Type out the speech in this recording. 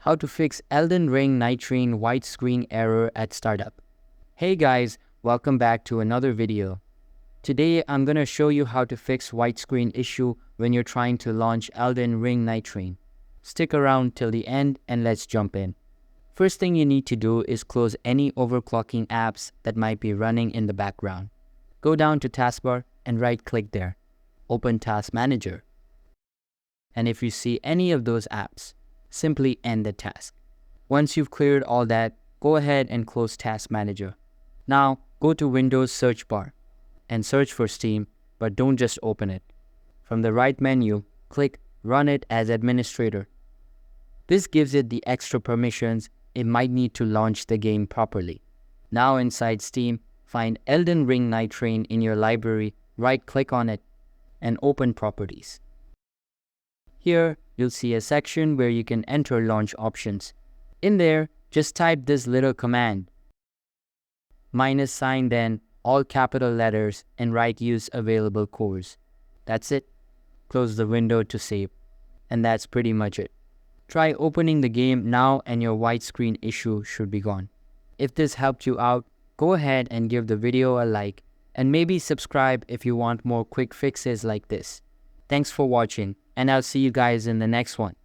How to fix Elden Ring Nightreign white screen error at startup. Hey guys, welcome back to another video. Today I'm gonna show you how to fix white screen issue when you're trying to launch Elden Ring Nightreign. Stick around till the end and let's jump in. First thing you need to do is close any overclocking apps that might be running in the background. Go down to taskbar and right click there. Open Task Manager. And if you see any of those apps, simply end the task. Once you've cleared all that, go ahead and close Task Manager. Now, go to Windows search bar and search for Steam, but don't just open it. From the right menu, click Run it as administrator. This gives it the extra permissions it might need to launch the game properly. Now inside Steam, find Elden Ring Nightreign in your library, right-click on it, and open Properties. Here, you'll see a section where you can enter launch options. In there, just type this little command, -sign then, all capital letters, and write use available cores. That's it. Close the window to save. And that's pretty much it. Try opening the game now and your white screen issue should be gone. If this helped you out, go ahead and give the video a like and maybe subscribe if you want more quick fixes like this. Thanks for watching, and I'll see you guys in the next one.